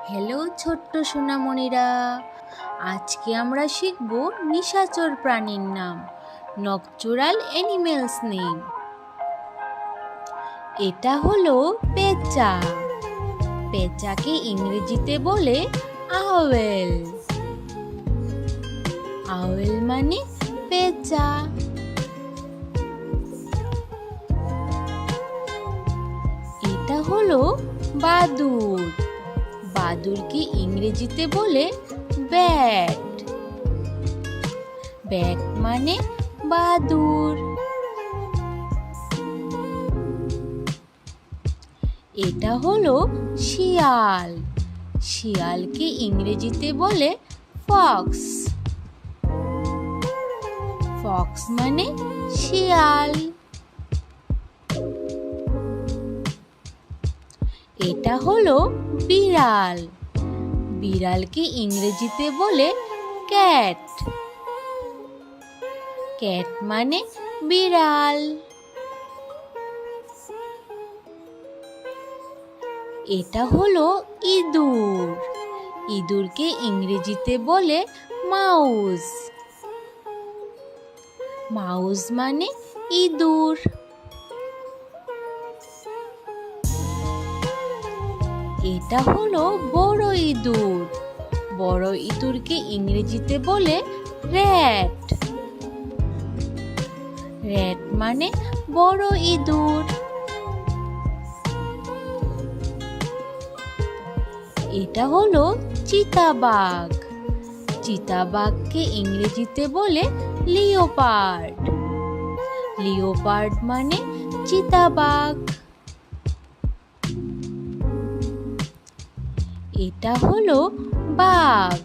Hello ছোট্ট সোনামণিরা, আজকে আমরা শিখব নিশাচর প্রাণীর নাম, নকচুরাল অ্যানিমেলস নেম। এটা হলো পেঁচা। পেঁচাকে ইংরেজিতে বলে আওয়েল। আওয়েল মানে পেঁচা। এটা হলো বাদুড়। বাদুড়কে ইংরেজিতে বলে ব্যাট। ব্যাট মানে বাদুড়। এটা হলো শিয়াল। শিয়ালকে ইংরেজিতে বলে ফক্স। ফক্স মানে শিয়াল। এটা হলো বিড়াল। বিড়ালকে ইংরেজিতে বলে ক্যাট। ক্যাট মানে বিড়াল। এটা হলো ইঁদুর। ইঁদুরকে ইংরেজিতে বলে মাউস। মাউস মানে ইঁদুর। এটা হলো বড় ইঁদুর। বড় ইঁদুরকে ইংরেজিতে বলে র‍্যাট। র‍্যাট মানে বড় ইঁদুর। এটা হলো চিতাবাঘ। চিতাবাঘকে ইংরেজিতে বলে লিওপার্ড। লিওপার্ড মানে চিতাবাঘ। এটা হলো বাঘ।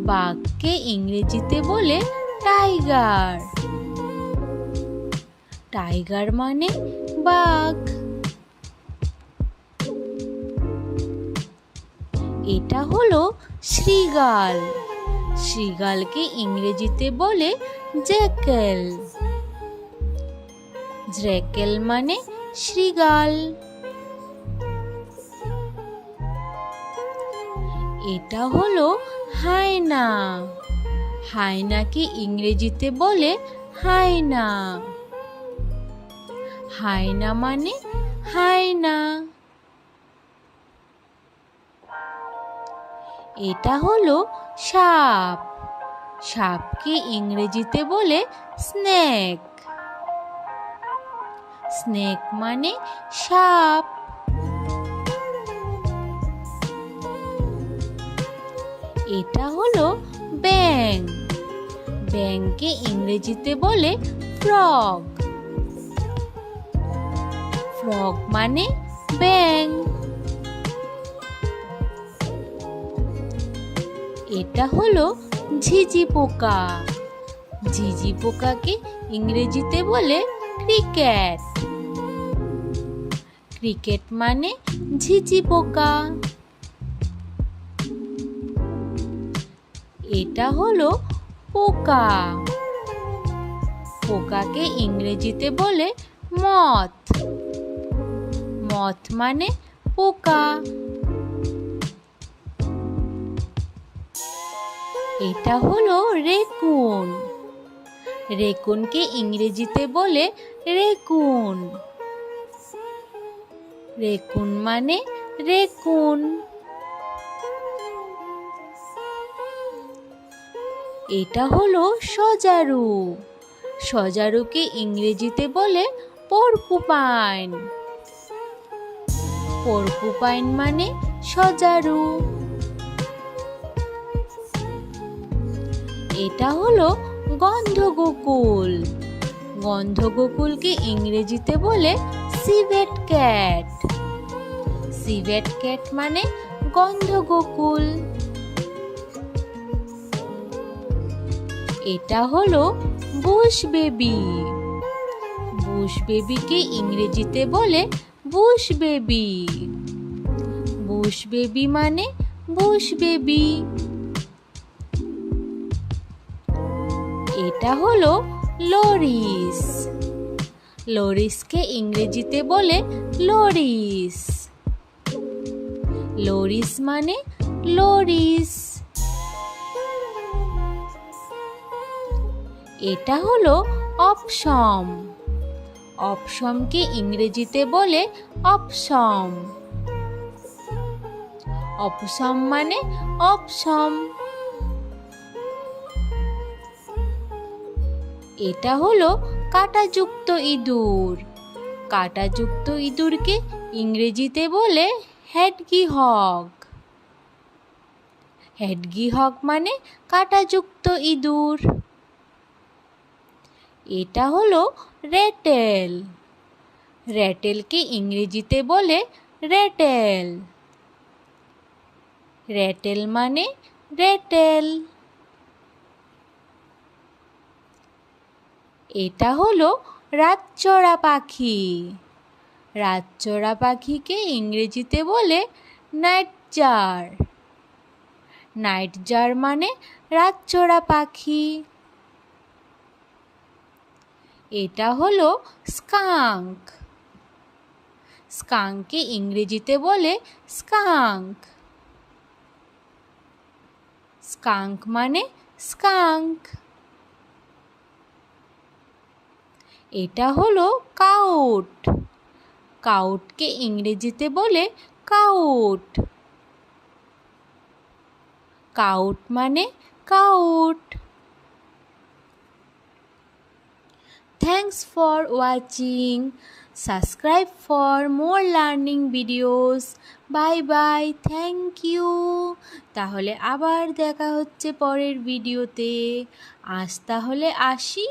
বাঘকে ইংরেজিতে বলে টাইগার। টাইগার মানে বাঘ। এটা হলো শৃগাল। শৃগালকে ইংরেজিতে বলে জ্যাকেল। জ্যাকেল মানে শৃগাল। এটা হলো হায়না। হায়নাকে ইংরেজিতে বলে হায়না। হায়না মানে হায়না। এটা হলো সাপ। সাপকে ইংরেজিতে বলে স্নেক। স্নেক মানে সাপ। এটা হলো ব্যাঙ। ব্যাঙকে ইংরেজিতে বলে ফ্রগ। ফ্রগ মানে ব্যাঙ। এটা হলো ঝিঝি পোকা। ঝিঝি পোকাকে ইংরেজিতে বলে ক্রিকেট। ক্রিকেট মানে ঝিঝি পোকা। এটা হলো পোকা। পোকাকে ইংরেজিতে বলে মথ। মথ মানে পোকা। এটা হলো রেকুন। রেকুনকে ইংরেজিতে বলে রেকুন। রেকুন মানে রেকুন। এটা হলো সজারু। সজারুকে ইংরেজিতে বলে পর্কুপাইন। পর্কুপাইন মানে সজারু। এটা হলো গন্ধগোকুল। গন্ধগোকুলকে ইংরেজিতে বলে সিভেট ক্যাট। সিভেট ক্যাট মানে গন্ধগোকুল। এটা হলো বুশ বেবি। বুশ বেবিকে ইংরেজিতে বলে বুশ বেবি। বুশ বেবি মানে বুশ বেবি। এটা হলো লরিস। লরিসকে ইংরেজিতে বলে লরিস। লোরিস মানে লোরিস। এটা হলো অপশম। অপশমকে ইংরেজিতে বলে অপশম। অপশম মানে অপশম। এটা হলো কাঁটাযুক্ত ইঁদুর। কাঁটাযুক্ত ইঁদুরকে ইংরেজিতে বলে হেডগিহগ। হেডগিহগ মানে কাঁটাযুক্ত ইঁদুর। এটা হলো রেটেল। রেটেলকে ইংরেজিতে বলে রেটেল। রেটেল মানে রেটেল। এটা হলো রাতচরা পাখি। রাতচরা পাখিকে ইংরেজিতে বলে নাইটজার। নাইটজার মানে রাতচরা পাখি। এটা হলো স্কাঙ্ক। স্কাঙ্ককে ইংরেজিতে বলে স্কাঙ্ক। স্কাঙ্ক মানে স্কাঙ্ক। এটা হলো কাউট। কাউটকে ইংরেজিতে বলে কাউট। কাউট মানে cout. Thanks for watching. Subscribe for more learning videos. Bye bye. Thank you. তাহলে আবার দেখা হচ্ছে পরের ভিডিওতে। আজ তাহলে আসি।